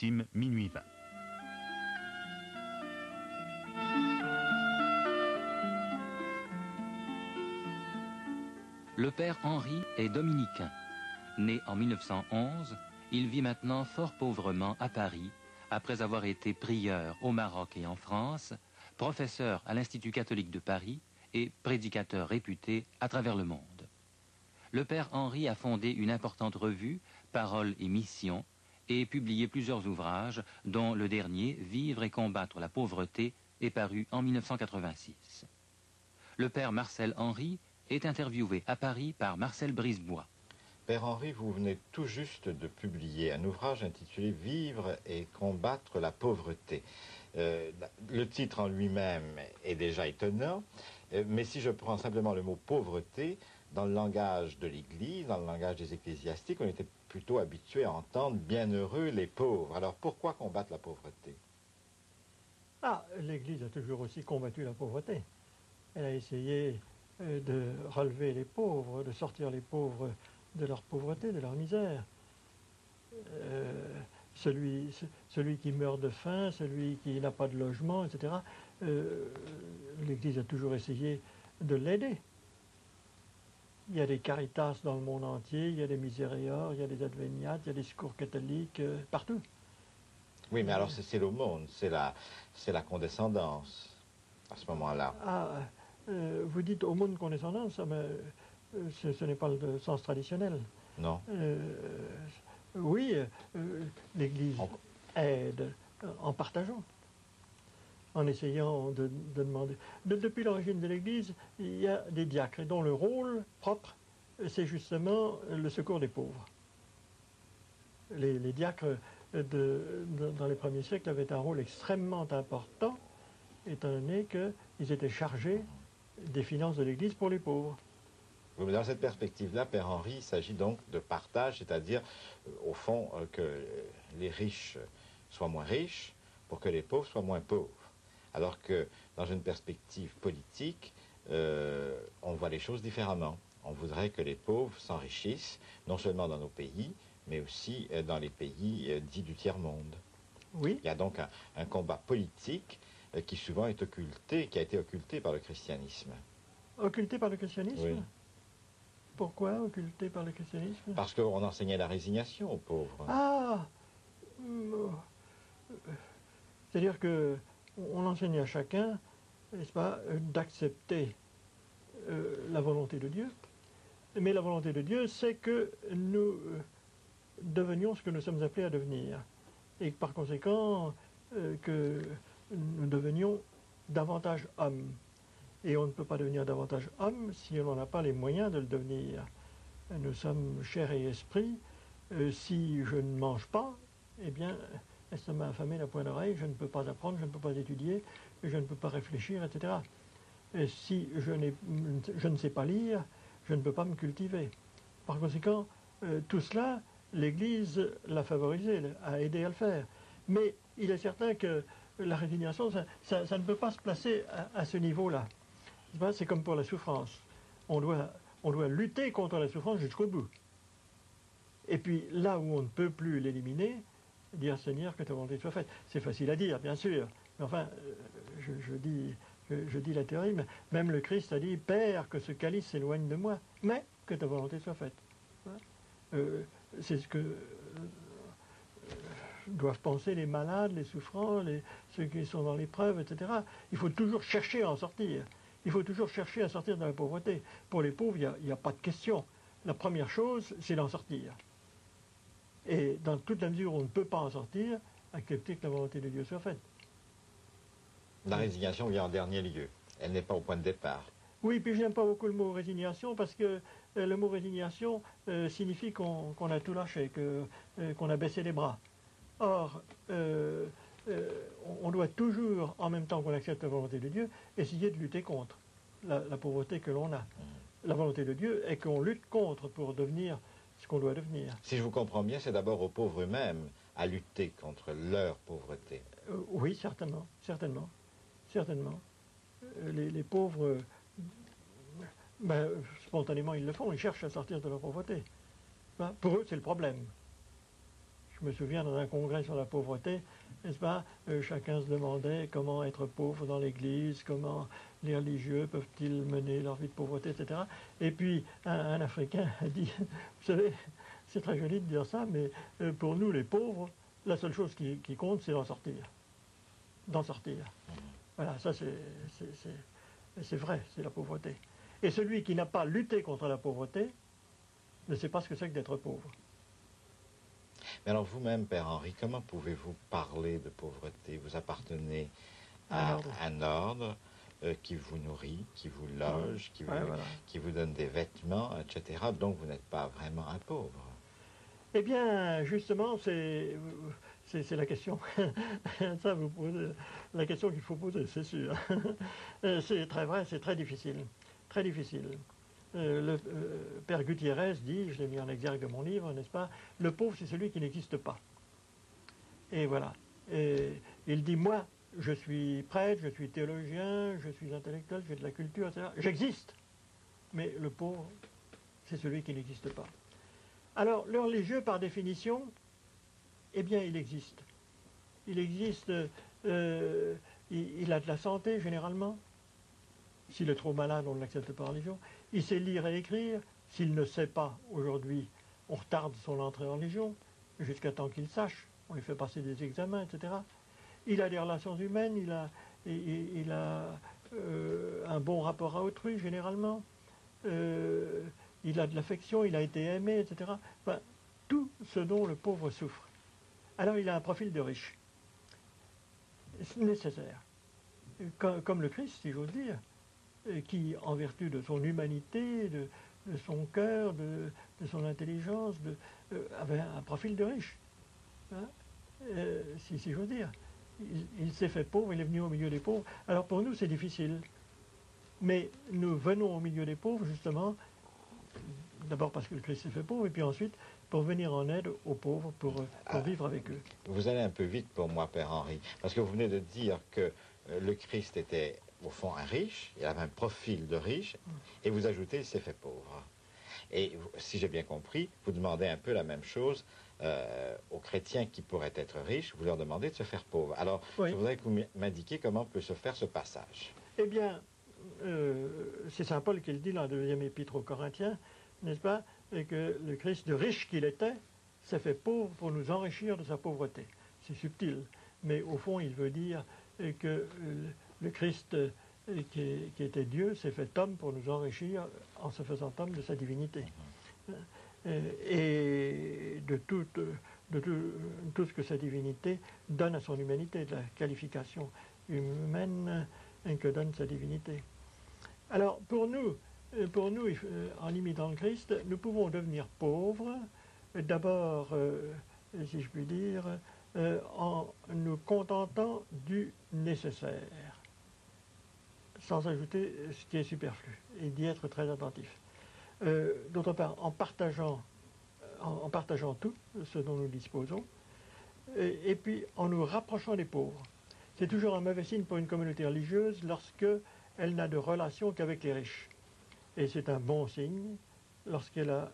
maritime minuit 20. Le père Henri est dominicain. Né en 1911, il vit maintenant fort pauvrement à Paris, après avoir été prieur au Maroc et en France, professeur à l'Institut catholique de Paris et prédicateur réputé à travers le monde. Le père Henri a fondé une importante revue, Paroles et Mission, et publié plusieurs ouvrages, dont le dernier, Vivre et combattre la pauvreté, est paru en 1986. Le père Marcel Henri est interviewé à Paris par Marcel Brisebois. Père Henri, vous venez tout juste de publier un ouvrage intitulé « Vivre et combattre la pauvreté ». Le titre en lui-même est déjà étonnant, mais si je prends simplement le mot « pauvreté », dans le langage de l'Église, dans le langage des ecclésiastiques, on était plutôt habitué à entendre « bienheureux les pauvres ». Alors pourquoi combattre la pauvreté? L'Église a toujours aussi combattu la pauvreté. Elle a essayé de relever les pauvres, de sortir les pauvres de leur pauvreté, de leur misère. Celui qui meurt de faim, celui qui n'a pas de logement, etc. L'Église a toujours essayé de l'aider. Il y a des caritas dans le monde entier, il y a des miséricordes, il y a des adveniat, il y a des secours catholiques, partout. Oui, mais alors c'est l'aumône, c'est la condescendance à ce moment-là. Vous dites aumône condescendance, mais ce n'est pas le sens traditionnel. Non. Oui, l'Église aide en partageant, en essayant de demander. Depuis l'origine de l'Église, il y a des diacres dont le rôle propre, c'est justement le secours des pauvres. Les diacres dans les premiers siècles avaient un rôle extrêmement important, étant donné qu'ils étaient chargés des finances de l'Église pour les pauvres. Dans cette perspective-là, Père Henri, il s'agit donc de partage, c'est-à-dire, au fond, que les riches soient moins riches pour que les pauvres soient moins pauvres. Alors que, dans une perspective politique, on voit les choses différemment. On voudrait que les pauvres s'enrichissent, non seulement dans nos pays, mais aussi dans les pays dits du tiers-monde. Oui. Il y a donc un combat politique qui souvent est occulté, qui a été occulté par le christianisme. Occulté par le christianisme? Oui. Pourquoi occulté par le christianisme? Parce qu'on enseignait la résignation aux pauvres. C'est-à-dire qu'on enseigne à chacun, n'est-ce pas, d'accepter la volonté de Dieu. Mais la volonté de Dieu, c'est que nous devenions ce que nous sommes appelés à devenir. Et par conséquent, que nous devenions davantage hommes. Et on ne peut pas devenir davantage homme si on n'a pas les moyens de le devenir. Nous sommes chair et esprit. Si je ne mange pas, eh bien, l'estomac affamé, la pointe d'oreille, je ne peux pas apprendre, je ne peux pas étudier, je ne peux pas réfléchir, etc. Et si je ne sais pas lire, je ne peux pas me cultiver. Par conséquent, tout cela, l'Église l'a favorisé, a aidé à le faire. Mais il est certain que la résignation, ça ne peut pas se placer à ce niveau-là. C'est comme pour la souffrance. On doit lutter contre la souffrance jusqu'au bout. Et puis là où on ne peut plus l'éliminer, dire Seigneur que ta volonté soit faite. C'est facile à dire, bien sûr. Mais enfin, je dis la théorie, mais même le Christ a dit Père, que ce calice s'éloigne de moi, mais que ta volonté soit faite. C'est ce que doivent penser les malades, les souffrants, ceux qui sont dans l'épreuve, etc. Il faut toujours chercher à en sortir. Il faut toujours chercher à sortir de la pauvreté. Pour les pauvres, il n'y a pas de question. La première chose, c'est d'en sortir. Et dans toute la mesure où on ne peut pas en sortir, accepter que la volonté de Dieu soit faite. La résignation vient en dernier lieu. Elle n'est pas au point de départ. Oui, puis je n'aime pas beaucoup le mot résignation, parce que le mot résignation signifie qu'on a tout lâché, qu'on a baissé les bras. Or, on doit toujours, en même temps qu'on accepte la volonté de Dieu, essayer de lutter contre la pauvreté que l'on a. La volonté de Dieu est qu'on lutte contre pour devenir ce qu'on doit devenir. Si je vous comprends bien, c'est d'abord aux pauvres eux-mêmes à lutter contre leur pauvreté. Oui, certainement. Les pauvres, spontanément, ils le font, ils cherchent à sortir de leur pauvreté. Pour eux, c'est le problème. Je me souviens dans un congrès sur la pauvreté, n'est-ce pas, chacun se demandait comment être pauvre dans l'Église, comment les religieux peuvent-ils mener leur vie de pauvreté, etc. Et puis un Africain a dit, vous savez, c'est très joli de dire ça, mais pour nous les pauvres, la seule chose qui compte, c'est d'en sortir. D'en sortir. Voilà, ça c'est vrai, c'est la pauvreté. Et celui qui n'a pas lutté contre la pauvreté ne sait pas ce que c'est que d'être pauvre. Mais alors vous-même, Père Henri, comment pouvez-vous parler de pauvreté? Vous appartenez à un ordre qui vous nourrit, qui vous loge, qui vous donne des vêtements, etc. Donc vous n'êtes pas vraiment un pauvre. Eh bien, justement, c'est la question. Ça, vous posez la question qu'il faut poser, c'est sûr. C'est très vrai, c'est très difficile. Très difficile. Le Père Gutiérrez dit, je l'ai mis en exergue de mon livre, n'est-ce pas, le pauvre, c'est celui qui n'existe pas. Et voilà. Et il dit, moi, je suis prêtre, je suis théologien, je suis intellectuel, j'ai de la culture, etc. J'existe. Mais le pauvre, c'est celui qui n'existe pas. Alors, le religieux, par définition, eh bien, il existe. Il existe, il a de la santé, généralement. S'il est trop malade, on ne l'accepte pas en religion. Il sait lire et écrire. S'il ne sait pas, aujourd'hui, on retarde son entrée en religion, jusqu'à temps qu'il sache. On lui fait passer des examens, etc. Il a des relations humaines, il a un bon rapport à autrui, généralement. Il a de l'affection, il a été aimé, etc. Enfin, tout ce dont le pauvre souffre. Alors il a un profil de riche. C'est nécessaire. Comme le Christ, si j'ose dire, qui, en vertu de son humanité, de son cœur, de son intelligence, avait un profil de riche. Hein, si j'ose dire. Il s'est fait pauvre, il est venu au milieu des pauvres. Alors pour nous, c'est difficile. Mais nous venons au milieu des pauvres, justement, d'abord parce que le Christ s'est fait pauvre, et puis ensuite pour venir en aide aux pauvres, pour vivre avec eux. Vous allez un peu vite pour moi, Père Henri, parce que vous venez de dire que le Christ était, au fond, un riche, il avait un profil de riche, et vous ajoutez, il s'est fait pauvre. Et si j'ai bien compris, vous demandez un peu la même chose aux chrétiens qui pourraient être riches, vous leur demandez de se faire pauvres. Alors, oui. Je voudrais que vous m'indiquiez comment peut se faire ce passage. Eh bien, c'est saint Paul qui le dit dans la deuxième épître aux Corinthiens, n'est-ce pas, et que le Christ, de riche qu'il était, s'est fait pauvre pour nous enrichir de sa pauvreté. C'est subtil, mais au fond, il veut dire que le Christ, qui était Dieu, s'est fait homme pour nous enrichir, en se faisant homme, de sa divinité. Et de tout ce que sa divinité donne à son humanité, de la qualification humaine que donne sa divinité. Alors, pour nous, en imitant le Christ, nous pouvons devenir pauvres, d'abord, si je puis dire, en nous contentant du nécessaire, sans ajouter ce qui est superflu, et d'y être très attentif. D'autre part, en partageant tout ce dont nous disposons, et puis en nous rapprochant des pauvres. C'est toujours un mauvais signe pour une communauté religieuse lorsque elle n'a de relation qu'avec les riches. Et c'est un bon signe lorsqu'elle a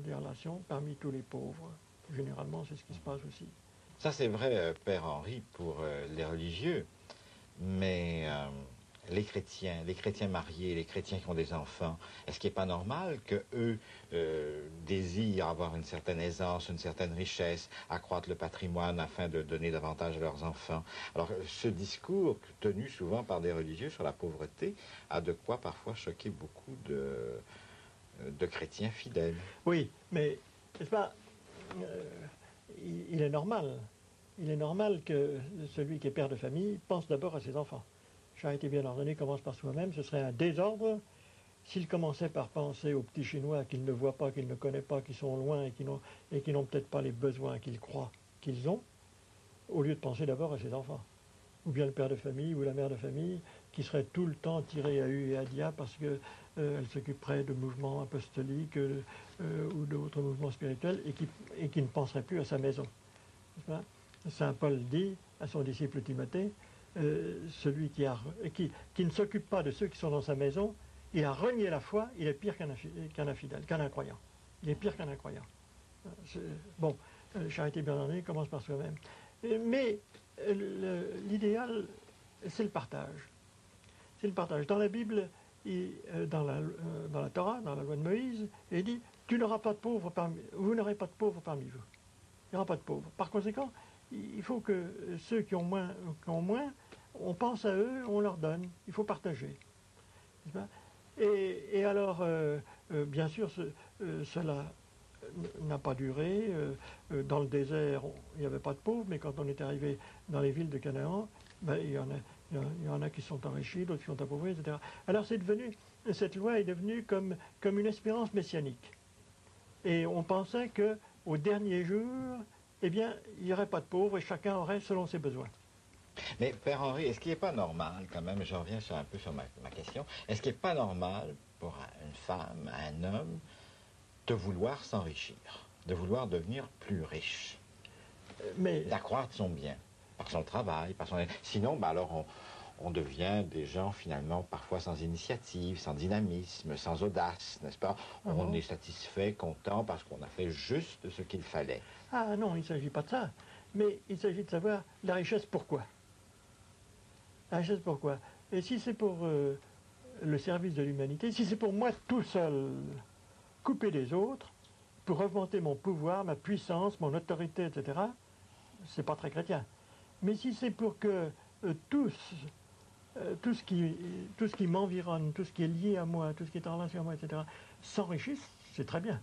des relations parmi tous les pauvres. Généralement, c'est ce qui se passe aussi. Ça, c'est vrai, Père Henri, pour les religieux, mais les chrétiens mariés, les chrétiens qui ont des enfants, est-ce qu'il n'est pas normal qu'eux désirent avoir une certaine aisance, une certaine richesse, accroître le patrimoine afin de donner davantage à leurs enfants? Alors, ce discours tenu souvent par des religieux sur la pauvreté a de quoi parfois choquer beaucoup de chrétiens fidèles. Oui, mais n'est-ce pas, il est normal. Il est normal que celui qui est père de famille pense d'abord à ses enfants. Charité bien ordonnée commence par soi-même. Ce serait un désordre s'il commençait par penser aux petits Chinois qu'il ne voit pas, qu'il ne connaît pas, qui sont loin et qui n'ont peut-être pas les besoins qu'ils croient qu'ils ont, au lieu de penser d'abord à ses enfants. Ou bien le père de famille ou la mère de famille qui serait tout le temps tiré à hu et à dia parce qu'elle s'occuperait de mouvements apostoliques ou d'autres mouvements spirituels et qui ne penserait plus à sa maison. Saint Paul dit à son disciple Timothée, celui qui ne s'occupe pas de ceux qui sont dans sa maison, il a renié la foi, il est pire qu'un infidèle, qu'un incroyant. Il est pire qu'un incroyant. Bon, charité bien ordonnée commence par soi-même. Mais l'idéal, c'est le partage. C'est le partage. Dans la Bible, dans la Torah, dans la loi de Moïse, il dit, vous n'aurez pas de pauvres parmi vous. Il n'y aura pas de pauvres. Par conséquent, il faut que ceux qui ont moins, on pense à eux, on leur donne. Il faut partager. Et alors, bien sûr, cela n'a pas duré. Dans le désert, il n'y avait pas de pauvres, mais quand on est arrivé dans les villes de Canaan, ben, il y en a qui sont enrichis, d'autres qui sont appauvris, etc. Alors cette loi est devenue comme une espérance messianique. Et on pensait qu'au dernier jour, eh bien, il n'y aurait pas de pauvres et chacun aurait selon ses besoins. Mais Père Henri, est-ce qu'il n'est pas normal, quand même, je reviens un peu sur ma question, est-ce qu'il n'est pas normal pour une femme, un homme, de vouloir s'enrichir, de vouloir devenir plus riche, d'accroître son bien, par son travail, par son... Sinon, bah alors on devient des gens finalement parfois sans initiative, sans dynamisme, sans audace, n'est-ce pas? On est satisfait, content, parce qu'on a fait juste ce qu'il fallait. Ah non, il ne s'agit pas de ça, mais il s'agit de savoir la richesse pourquoi. La richesse pourquoi? Et si c'est pour le service de l'humanité, si c'est pour moi tout seul, couper des autres, pour augmenter mon pouvoir, ma puissance, mon autorité, etc., c'est pas très chrétien. Mais si c'est pour que tout ce qui m'environne, tout ce qui est lié à moi, tout ce qui est en relation à moi, etc., s'enrichisse, c'est très bien.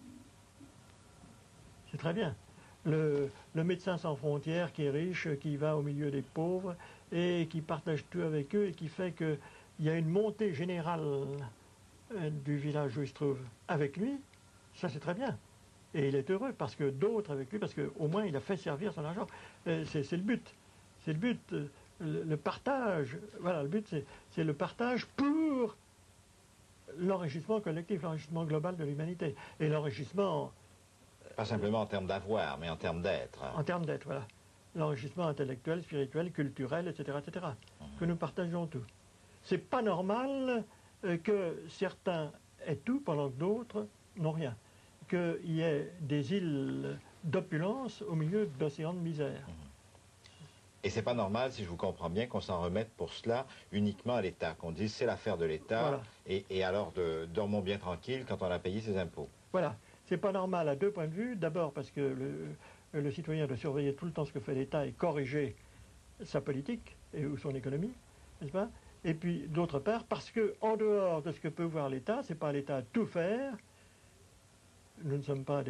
C'est très bien. Le médecin sans frontières qui est riche, qui va au milieu des pauvres et qui partage tout avec eux et qui fait qu'il y a une montée générale du village où il se trouve avec lui, ça c'est très bien. Et il est heureux parce que d'autres avec lui, parce qu'au moins il a fait servir son argent. C'est le but. C'est le but. Le partage. Voilà, le but c'est le partage pour l'enrichissement collectif, l'enrichissement global de l'humanité. Et l'enrichissement... Pas simplement en termes d'avoir, mais en termes d'être. En termes d'être, voilà. L'enrichissement intellectuel, spirituel, culturel, etc., etc. Que nous partageons tout. C'est pas normal que certains aient tout pendant que d'autres n'ont rien. Qu'il y ait des îles d'opulence au milieu d'océans de misère. Et c'est pas normal, si je vous comprends bien, qu'on s'en remette pour cela uniquement à l'État, qu'on dise c'est l'affaire de l'État, voilà. Et alors dormons bien tranquille quand on a payé ses impôts. Voilà. C'est pas normal à deux points de vue. D'abord parce que le citoyen doit surveiller tout le temps ce que fait l'État et corriger sa politique ou son économie, n'est-ce pas? Et puis d'autre part parce que en dehors de ce que peut voir l'État, c'est pas à l'État à tout faire. Nous ne sommes pas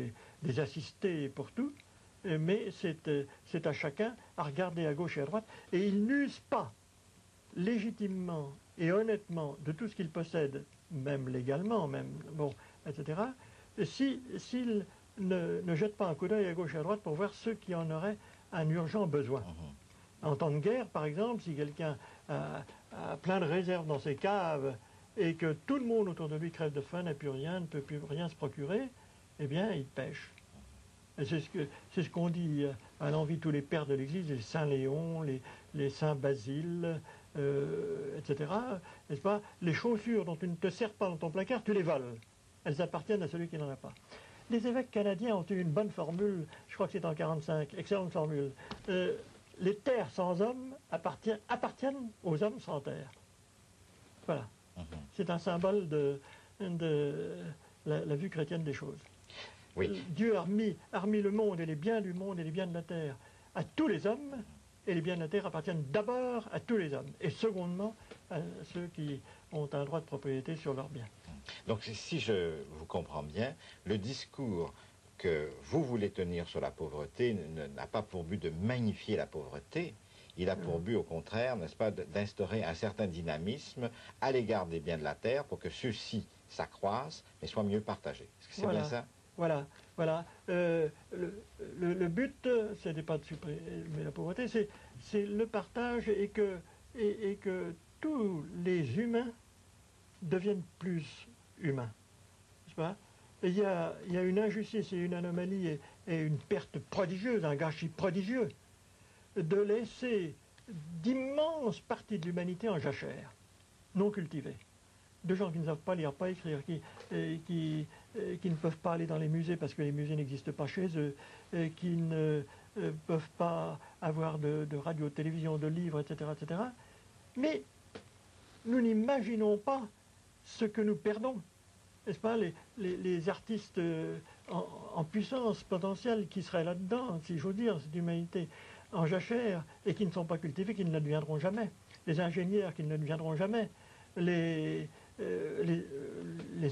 des assistés pour tout, mais c'est à chacun à regarder à gauche et à droite. Et ils n'usent pas légitimement et honnêtement de tout ce qu'ils possèdent, même légalement, même bon, etc. S'ils ne jettent pas un coup d'œil à gauche et à droite pour voir ceux qui en auraient un urgent besoin. En temps de guerre, par exemple, si quelqu'un a plein de réserves dans ses caves et que tout le monde autour de lui crève de faim, n'a plus rien, ne peut plus rien se procurer, eh bien, il pêche. Et c'est ce qu'on dit à l'envi tous les pères de l'Église, les saints Léon, les saints Basile, etc. N'est-ce pas? Les chaussures dont tu ne te sers pas dans ton placard, tu les voles. Elles appartiennent à celui qui n'en a pas. Les évêques canadiens ont eu une bonne formule, je crois que c'est en 1945, excellente formule. Les terres sans hommes appartiennent aux hommes sans terre. Voilà. C'est un symbole de la vue chrétienne des choses. Oui. Dieu a remis le monde et les biens du monde et les biens de la terre à tous les hommes, et les biens de la terre appartiennent d'abord à tous les hommes, et secondement à ceux qui ont un droit de propriété sur leurs biens. Donc si je vous comprends bien, le discours que vous voulez tenir sur la pauvreté n'a pas pour but de magnifier la pauvreté, il a pour but au contraire, n'est-ce pas, d'instaurer un certain dynamisme à l'égard des biens de la terre pour que ceux-ci s'accroissent mais soient mieux partagés. Est-ce que c'est bien ça? Voilà, voilà. Le but, ce n'est pas de supprimer la pauvreté, c'est le partage et que tous les humains deviennent plus humains. N'est-ce pas? Il y a une injustice et une anomalie et une perte prodigieuse, un gâchis prodigieux de laisser d'immenses parties de l'humanité en jachère, non cultivées. De gens qui ne savent pas lire, pas écrire, qui qui ne peuvent pas aller dans les musées parce que les musées n'existent pas chez eux, qui ne peuvent pas avoir de radio, de télévision, de livres, etc., etc. Mais nous n'imaginons pas ce que nous perdons. N'est-ce pas, les artistes en puissance potentielle qui seraient là-dedans, si j'ose dire, cette humanité en jachère, et qui ne sont pas cultivés, qui ne le deviendront jamais. Les ingénieurs qui ne le deviendront jamais. Les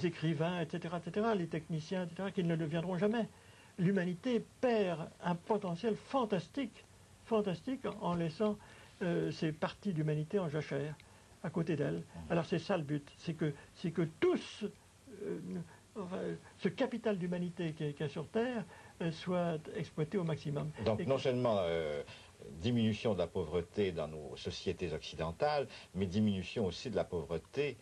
écrivains, etc., les techniciens, etc., qui ne le deviendront jamais. L'humanité perd un potentiel fantastique, fantastique en laissant ces parties d'humanité en jachère à côté d'elle. Alors c'est ça le but, c'est que tous, ce capital d'humanité qu'il y a sur Terre soit exploité au maximum. Donc non seulement diminution de la pauvreté dans nos sociétés occidentales, mais diminution aussi de la pauvreté,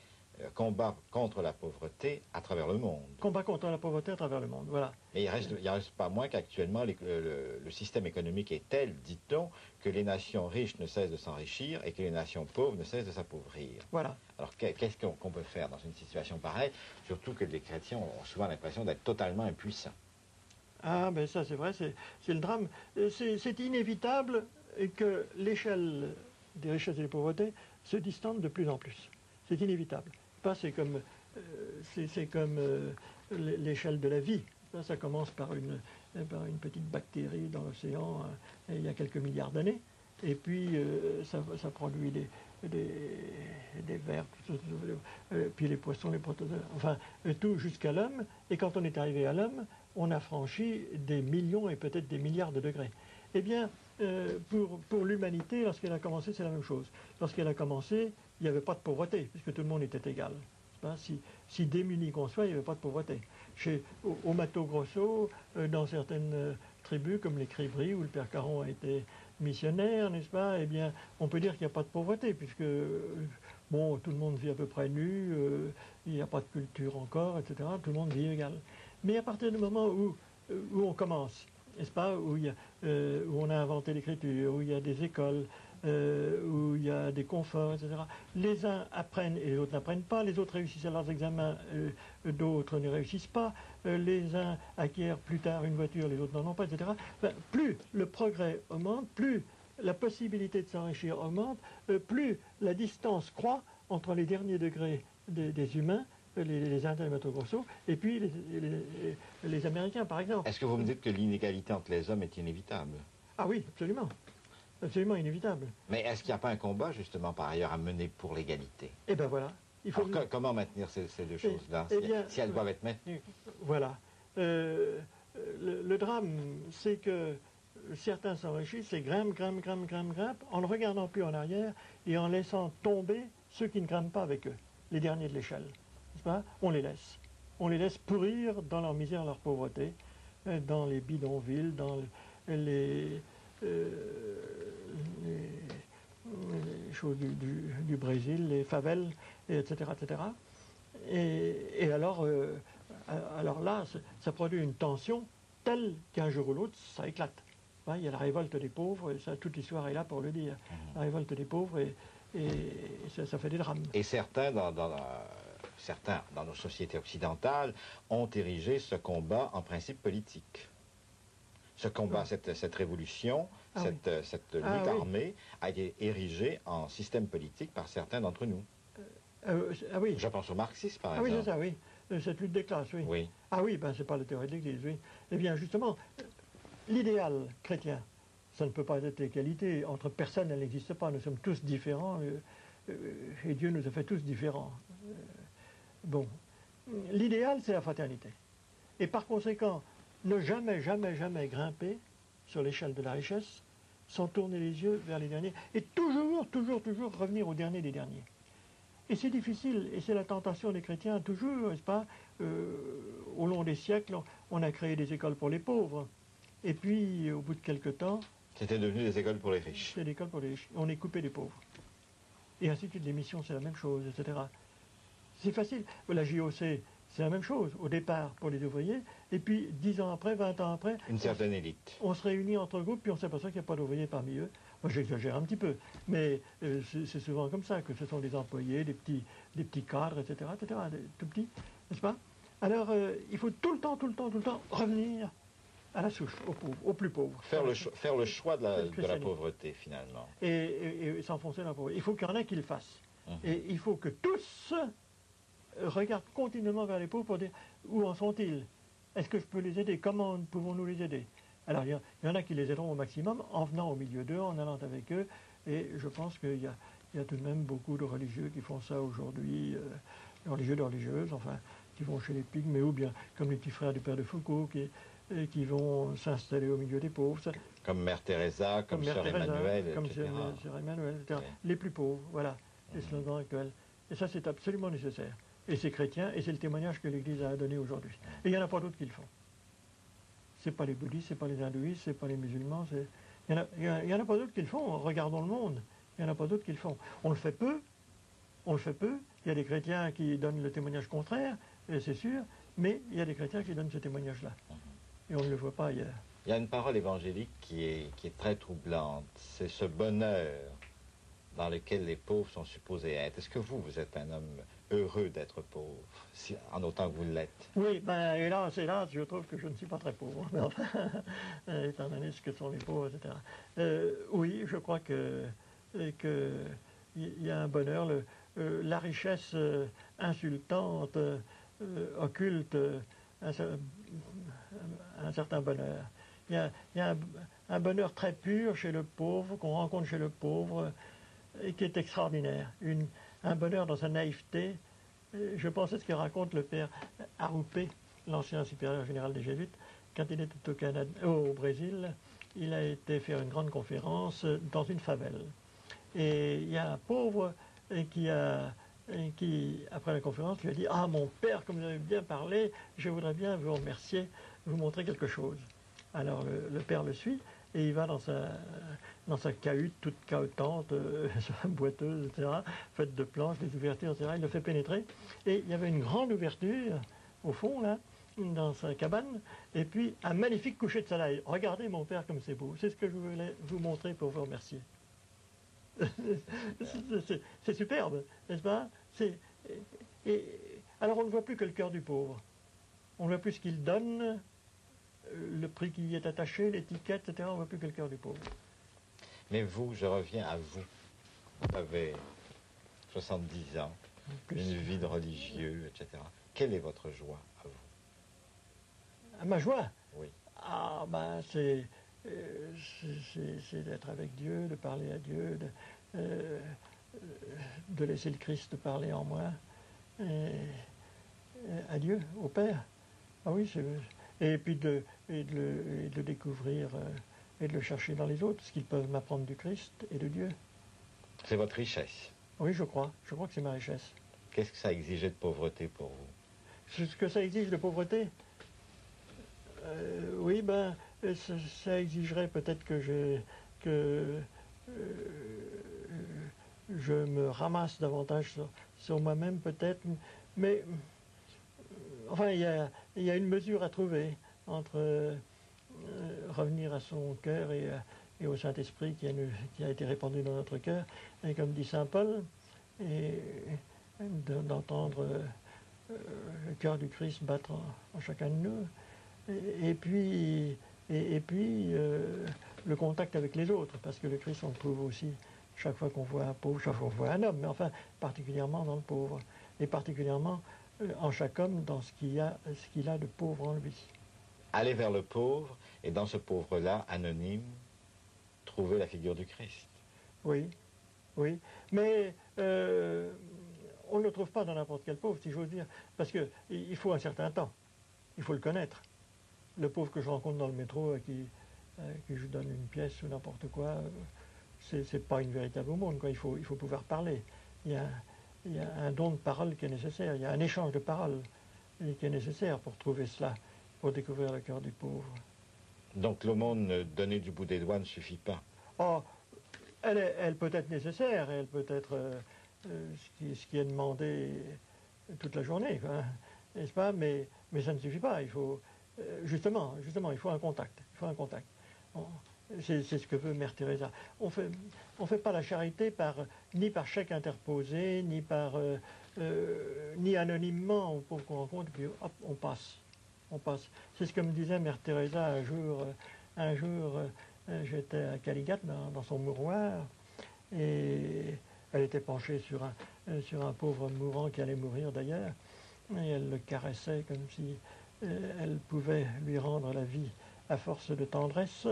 combat contre la pauvreté à travers le monde. Combat contre la pauvreté à travers le monde, voilà. Et il reste pas moins qu'actuellement le système économique est tel, dit-on, que les nations riches ne cessent de s'enrichir et que les nations pauvres ne cessent de s'appauvrir. Voilà. Alors qu'est-ce qu'on peut faire dans une situation pareille, surtout que les chrétiens ont souvent l'impression d'être totalement impuissants? Ah ben ça c'est vrai, c'est le drame. C'est inévitable que l'échelle des richesses et des pauvretés se distende de plus en plus. C'est inévitable. C'est comme l'échelle de la vie. Ça commence par une petite bactérie dans l'océan il y a quelques milliards d'années. Et puis ça produit des vers, puis les poissons, les protozoaires, enfin tout jusqu'à l'homme. Et quand on est arrivé à l'homme, on a franchi des millions et peut-être des milliards de degrés. Eh bien, pour l'humanité, lorsqu'elle a commencé, c'est la même chose. Lorsqu'elle a commencé, il n'y avait pas de pauvreté, puisque tout le monde était égal. Si démuni qu'on soit, il n'y avait pas de pauvreté. Au Mato Grosso, dans certaines tribus, comme les Cribris, où le père Caron a été missionnaire, n'est-ce pas, eh bien, on peut dire qu'il n'y a pas de pauvreté, puisque, bon, tout le monde vit à peu près nu, il n'y a pas de culture encore, etc., tout le monde vit égal. Mais à partir du moment où on commence, n'est-ce pas, où on a inventé l'écriture, où il y a des écoles, où il y a des conforts, etc. Les uns apprennent et les autres n'apprennent pas, les autres réussissent à leurs examens, d'autres ne réussissent pas, les uns acquièrent plus tard une voiture, les autres n'en ont pas, etc. Enfin, plus le progrès augmente, plus la possibilité de s'enrichir augmente, plus la distance croît entre les derniers degrés des humains, les Indiens et Mato Grosso, et puis les Américains, par exemple. Est-ce que vous me dites que l'inégalité entre les hommes est inévitable? Ah oui, absolument. Absolument inévitable. Mais est-ce qu'il n'y a pas un combat, justement, par ailleurs, à mener pour l'égalité? Eh bien voilà. Alors, comment maintenir ces deux choses-là, si elles doivent être maintenues? Voilà. Le drame, c'est que certains s'enrichissent et grimpent, en ne regardant plus en arrière et en laissant tomber ceux qui ne grimpent pas avec eux, les derniers de l'échelle. On les laisse. On les laisse pourrir dans leur misère, leur pauvreté, dans les bidonvilles, dans les choses du Brésil, les favelles, etc. etc. Et alors là, ça produit une tension telle qu'un jour ou l'autre, ça éclate. Il y a la révolte des pauvres, et ça, toute l'histoire est là pour le dire. La révolte des pauvres, et ça fait des drames. Et certains dans nos sociétés occidentales ont érigé ce combat en principe politique. Ce combat, cette révolution, cette lutte armée a été érigée en système politique par certains d'entre nous. Oui. Je pense au marxisme, par exemple. exemple. Oui, c'est ça, oui. Cette lutte des classes, oui. Oui. Ah oui, c'est pas la théorie de l'Église, oui. Eh bien, justement, l'idéal chrétien, ça ne peut pas être l'égalité. Entre personnes, elle n'existe pas. Nous sommes tous différents, et Dieu nous a fait tous différents. Bon. L'idéal, c'est la fraternité. Et par conséquent, ne jamais grimper sur l'échelle de la richesse sans tourner les yeux vers les derniers et toujours revenir au dernier des derniers. Et c'est difficile, et c'est la tentation des chrétiens toujours, n'est-ce pas, au long des siècles, on a créé des écoles pour les pauvres. Et puis, au bout de quelque temps... C'était devenu des écoles pour les riches. C'était des écoles pour les riches. On est coupé des pauvres. Et ainsi de suite, les missions, c'est la même chose, etc. C'est facile. La JOC, c'est la même chose, au départ pour les ouvriers, et puis 10 ans après, 20 ans après... Une certaine élite. On se réunit entre groupes, puis on s'aperçoit qu'il n'y a pas d'ouvriers parmi eux. Moi, j'exagère un petit peu, mais c'est souvent comme ça, que ce sont des employés, des petits cadres, etc., tout petits, n'est-ce pas? Alors, il faut tout le temps revenir à la souche, aux pauvres, aux plus pauvres. Faire le choix de la pauvreté, finalement. Et s'enfoncer dans la pauvreté. Il faut qu'il y en ait qui le fassent. Mhm. Et il faut que tous regardent continuellement vers les pauvres pour dire où en sont-ils? Est-ce que je peux les aider? Comment pouvons-nous les aider? Alors, il y en a qui les aideront au maximum en venant au milieu d'eux, en allant avec eux. Et je pense qu'il y a tout de même beaucoup de religieux qui font ça aujourd'hui, religieux de religieuses, enfin, qui vont chez les pygmées, ou bien comme les petits frères du père de Foucault, qui vont s'installer au milieu des pauvres. Ça, comme Mère Teresa, comme Sœur Emmanuel, comme etc. Sœur Emmanuel, etc. Oui. Les plus pauvres, voilà, les slogans actuels. Et ça, c'est absolument nécessaire. Et c'est chrétien, et c'est le témoignage que l'Église a donné aujourd'hui. Et il n'y en a pas d'autres qui le font. Ce n'est pas les bouddhistes, ce n'est pas les hindouistes, ce n'est pas les musulmans. Il n'y en a pas d'autres qui le font. Regardons le monde. Il n'y en a pas d'autres qui le font. On le fait peu. On le fait peu. Il y a des chrétiens qui donnent le témoignage contraire, c'est sûr, mais il y a des chrétiens qui donnent ce témoignage-là. Et on ne le voit pas ailleurs. Il y a une parole évangélique qui est très troublante. C'est ce bonheur dans lequel les pauvres sont supposés être. Est-ce que vous êtes un homme heureux d'être pauvre, en autant que vous l'êtes? Oui, ben hélas, je trouve que je ne suis pas très pauvre. Mais enfin, étant donné ce que sont les pauvres, etc. Oui, je crois que il y a un bonheur. La richesse insultante occulte un certain bonheur. Il y a un bonheur très pur chez le pauvre, qu'on rencontre chez le pauvre, et qui est extraordinaire. Un bonheur dans sa naïveté. Je pense à ce que raconte le père Aroupé, l'ancien supérieur général des Jésuites, quand il était au Brésil. Il a été faire une grande conférence dans une favelle. Et il y a un pauvre qui, après la conférence, lui a dit « Ah, mon père, comme vous avez bien parlé, je voudrais bien vous remercier, vous montrer quelque chose. » Alors le père le suit et il va dans sa cahute toute cahotante, boiteuse, etc., faite de planches, des ouvertures, etc. Il le fait pénétrer. Et il y avait une grande ouverture, au fond, là, dans sa cabane, et puis un magnifique coucher de soleil. Regardez, mon père, comme c'est beau. C'est ce que je voulais vous montrer pour vous remercier. C'est superbe, n'est-ce pas? Alors on ne voit plus que le cœur du pauvre. On ne voit plus ce qu'il donne, le prix qui y est attaché, l'étiquette, etc. On ne voit plus que le cœur du pauvre. Mais vous, je reviens à vous. Vous avez 70 ans, une vie de religieux, etc. Quelle est votre joie à vous? À ma joie? Oui. Ah, ben, c'est d'être avec Dieu, de parler à Dieu, de laisser le Christ parler en moi, à Dieu, au Père. Ah oui, et puis de le découvrir et de le chercher dans les autres, ce qu'ils peuvent m'apprendre du Christ et de Dieu. C'est votre richesse. Oui, je crois que c'est ma richesse. Qu'est-ce que ça exigeait de pauvreté pour vous? Ce que ça exige de pauvreté? Oui, ben, ça exigerait peut-être que je me ramasse davantage sur moi-même, peut-être, mais enfin, il y a une mesure à trouver entre revenir à son cœur et au Saint-Esprit qui a été répandu dans notre cœur, et comme dit saint Paul, et d'entendre le cœur du Christ battre en chacun de nous. Et puis le contact avec les autres, parce que le Christ, on le trouve aussi chaque fois qu'on voit un pauvre, chaque fois qu'on voit un homme, mais enfin, particulièrement dans le pauvre, et particulièrement en chaque homme dans ce qu'il a de pauvre en lui. Aller vers le pauvre, et dans ce pauvre-là, anonyme, trouver la figure du Christ. Oui, oui, mais on ne le trouve pas dans n'importe quel pauvre, si j'ose dire, parce qu'il faut un certain temps, il faut le connaître. Le pauvre que je rencontre dans le métro, à qui je donne une pièce ou n'importe quoi, c'est pas une véritable aumône, quoi. Il faut pouvoir parler. Il y a un don de parole qui est nécessaire, il y a un échange de paroles qui est nécessaire pour trouver cela, pour découvrir le cœur du pauvre. Donc l'aumône donnée du bout des doigts ne suffit pas? Oh, elle peut être nécessaire, elle peut être ce qui est demandé toute la journée, n'est-ce pas? Mais ça ne suffit pas, il faut... Justement, il faut un contact. C'est ce que veut Mère Teresa. on fait pas la charité ni par chèque interposé, ni anonymement au pauvre qu'on rencontre, puis hop, on passe. On passe. C'est ce que me disait Mère Teresa un jour, j'étais à Caligat dans son mouroir, et elle était penchée sur un pauvre mourant qui allait mourir d'ailleurs, et elle le caressait comme si elle pouvait lui rendre la vie à force de tendresse.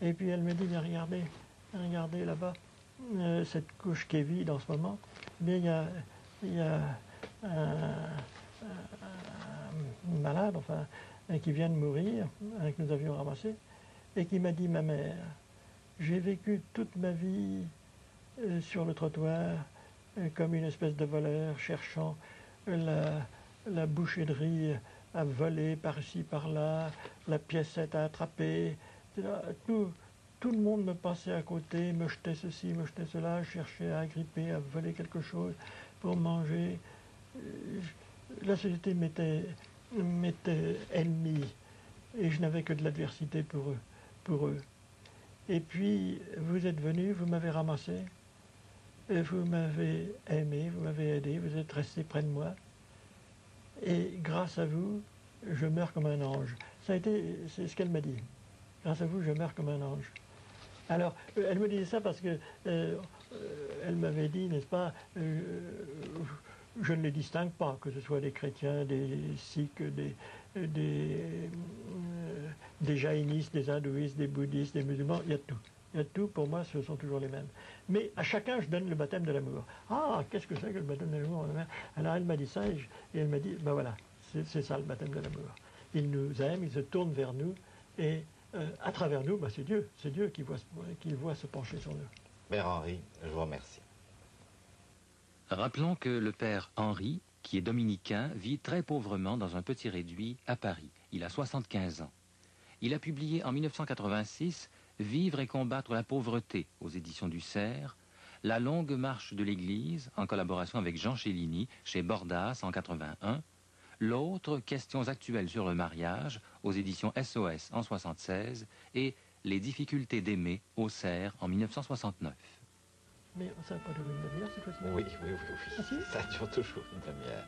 Et puis elle me dit, mais regardez là-bas, cette couche qui est vide en ce moment, mais il y a un malade, enfin, qui vient de mourir, que nous avions ramassé, et qui m'a dit, ma mère, j'ai vécu toute ma vie sur le trottoir comme une espèce de voleur cherchant la bouchée de riz à voler par-ci, par-là, la piécette à attraper. Tout le monde me passait à côté, me jetait ceci, me jetait cela, cherchait à agripper, à voler quelque chose pour manger. La société m'était ennemie et je n'avais que de l'adversité pour eux. Et puis, vous êtes venu, vous m'avez ramassé, et vous m'avez aimé, vous m'avez aidé, vous êtes resté près de moi. Et grâce à vous, je meurs comme un ange. C'est ce qu'elle m'a dit. Grâce à vous, je meurs comme un ange. Alors, elle me disait ça parce que elle m'avait dit, n'est-ce pas, je ne les distingue pas, que ce soit des chrétiens, des sikhs, des jaïnistes, des hindouistes, des bouddhistes, des musulmans, il y a de tout. Il y a de tout, pour moi, ce sont toujours les mêmes. Mais à chacun, je donne le baptême de l'amour. Ah, qu'est-ce que c'est que le baptême de l'amour? Alors elle m'a dit ça, et elle m'a dit, ben voilà, c'est ça le baptême de l'amour. Il nous aime, il se tourne vers nous, et à travers nous, ben c'est Dieu qui voit se pencher sur nous. Père Henri, je vous remercie. Rappelons que le père Henri, qui est dominicain, vit très pauvrement dans un petit réduit à Paris. Il a 75 ans. Il a publié en 1986 « Vivre et combattre la pauvreté » aux éditions du Cerf, « La longue marche de l'Église » en collaboration avec Jean Chéligny chez Bordas en 81, l'autre « Questions actuelles sur le mariage » aux éditions SOS en 76 et « Les difficultés d'aimer » au Cerf en 1969. Mais ça n'a pas duré une demi-heure cette fois-ci? Oui. Ah, si? Ça dure toujours une demi-heure.